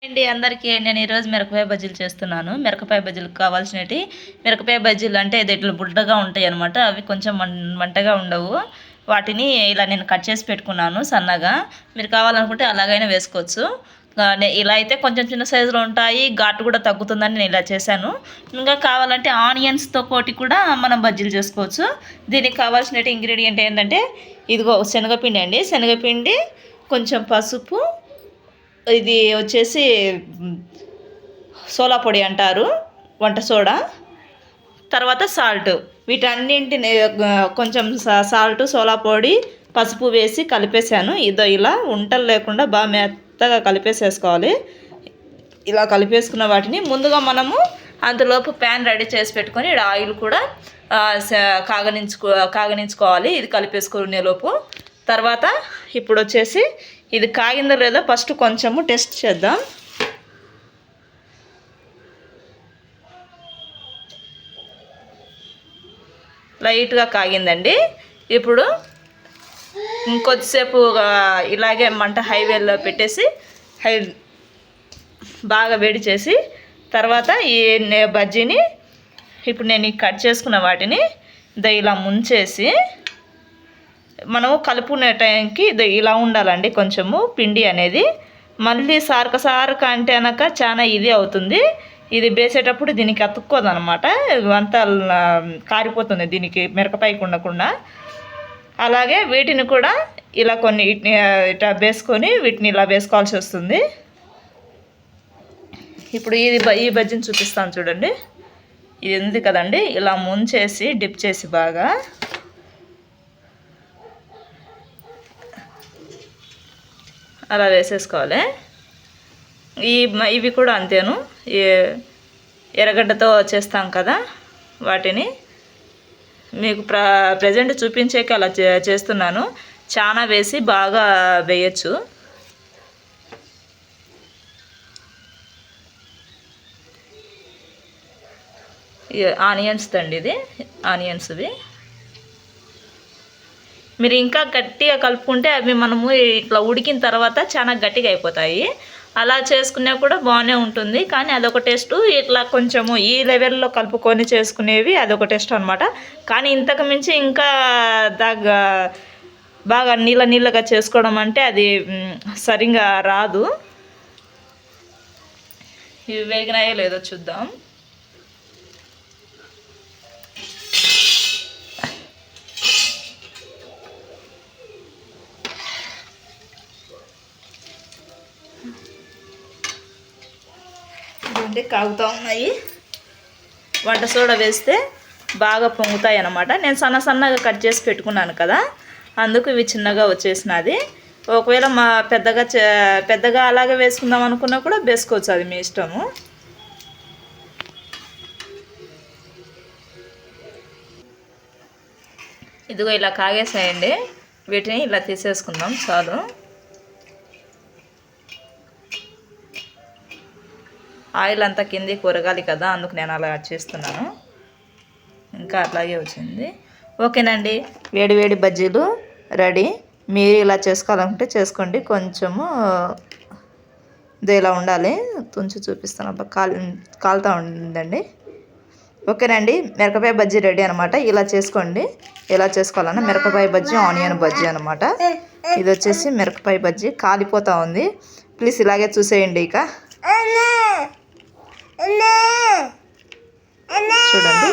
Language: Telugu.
అండి అందరికీ నేను ఈరోజు మిరపకాయ బజ్జీలు చేస్తున్నాను. మిరపకాయ బజ్జీలకు కావాల్సినవి మిరపకాయ బజ్జీలు అంటే ఇట్లా బుడ్డగా ఉంటాయి అనమాట. అవి కొంచెం మంటగా ఉండవు. వాటిని ఇలా నేను కట్ చేసి పెట్టుకున్నాను సన్నగా. మీరు కావాలనుకుంటే అలాగైనా వేసుకోవచ్చు. ఇలా అయితే కొంచెం చిన్న సైజులో ఉంటాయి, ఘాటు కూడా తగ్గుతుందని నేను ఇలా చేశాను. ఇంకా కావాలంటే ఆనియన్స్తో కోటి కూడా మనం బజ్జీలు చేసుకోవచ్చు. దీనికి కావాల్సిన ఇంగ్రీడియంట్ ఏంటంటే ఇదిగో శనగపిండి అండి. శనగపిండి, కొంచెం పసుపు, ఇది వచ్చేసి సోలా పొడి అంటారు, వంట సోడా, తర్వాత సాల్ట్. వీటన్నింటిని కొంచెం సాల్ట్, సోలా పొడి, పసుపు వేసి కలిపేసాను. ఇదో ఇలా ఉంటలు లేకుండా బాగా మెత్తగా కలిపేసేసుకోవాలి. ఇలా కలిపేసుకున్న వాటిని ముందుగా మనము అంతలోపు ప్యాన్ రెడీ చేసి పెట్టుకొని ఆయిల్ కూడా కాగనించుకోవాలి. ఇది కలిపేసుకునే లోపు తర్వాత ఇప్పుడు వచ్చేసి ఇది కాగిందో లేదో ఫస్ట్ కొంచెము టెస్ట్ చేద్దాం. లైట్గా కాగిందండి. ఇప్పుడు ఇంకొద్దిసేపు ఇలాగే మంట హైవేలో పెట్టేసి బాగా వేడి చేసి తర్వాత ఈ బజ్జీని ఇప్పుడు నేను కట్ చేసుకున్న వాటిని ఇలా ముంచేసి మనము కలుపుకునే టైంకి ఇలా ఉండాలండి. కొంచెము పిండి అనేది మళ్ళీ సారక అంటే అనక చాలా ఇది అవుతుంది. ఇది వేసేటప్పుడు దీనికి అతుక్కోదు అనమాట, అంతా కారిపోతుంది దీనికి మిరపకాయకు ఉండకుండా. అలాగే వీటిని కూడా ఇలా కొన్ని ఇట్లా వేసుకొని వీటిని ఇలా వేసుకోవాల్సి వస్తుంది. ఇప్పుడు ఈ బజ్జీని చూపిస్తాను చూడండి. ఇది ఉంది కదండి, ఇలా ముంచేసి డిప్ చేసి బాగా అలా వేసేసుకోవాలి. ఇవి కూడా అంతేను, ఎర్రగడ్డతో చేస్తాం కదా వాటిని మీకు ప్రజెంట్ చూపించేకి అలా చేస్తున్నాను. చాలా వేసి బాగా వేయచ్చు. ఆనియన్స్ తండి, ఇది ఆనియన్స్వి. మీరు ఇంకా గట్టిగా కలుపుకుంటే అవి మనము ఇట్లా ఉడికిన తర్వాత చాలా గట్టిగా అయిపోతాయి. అలా చేసుకునే కూడా బాగానే ఉంటుంది, కానీ అదొక టేస్ట్. ఇట్లా కొంచెము ఈ లెవెల్లో కలుపుకొని చేసుకునేవి అదొక టేస్ట్ అనమాట. కానీ ఇంతకు మించి ఇంకా బాగా నీళ్ళగా చేసుకోవడం అంటే అది సరిగా రాదు. ఇవి వేగినాయో లేదో చూద్దాం. కాగుతూ ఉన్నాయి. వంట సోడా వేస్తే బాగా పొంగుతాయి అన్నమాట. నేను సన్నగా కట్ చేసి పెట్టుకున్నాను కదా, అందుకు ఇవి చిన్నగా వచ్చేసినది. ఒకవేళ పెద్దగా అలాగే వేసుకుందాం అనుకున్నా కూడా వేసుకోవచ్చు, అది మీ ఇష్టము. ఇదిగో ఇలా కాగేసాయండి. వీటిని ఇలా తీసేసుకుందాం చాలు. ఆయిల్ అంతా కింది కూరగాలి కదా, అందుకు నేను అలా చేస్తున్నాను. ఇంకా అట్లాగే వచ్చింది. ఓకేనండి, వేడి బజ్జీలు రెడీ. మీరు ఇలా చేసుకోవాలనుకుంటే చేసుకోండి. కొంచెము ఇలా ఉండాలి. తుంచి చూపిస్తాను, అబ్బా కాలుతూ ఉందండి. ఓకేనండి, మిరపకాయ బజ్జీ రెడీ అనమాట. ఇలా చేసుకోండి. ఎలా చేసుకోవాలన్నా మిరపకాయ బజ్జీ, ఆనియన్ బజ్జీ అనమాట. ఇది వచ్చేసి మిరపకాయ బజ్జీ కాలిపోతూ ఉంది. ప్లీజ్ ఇలాగే చూసేయండి. ఇక చూడండి.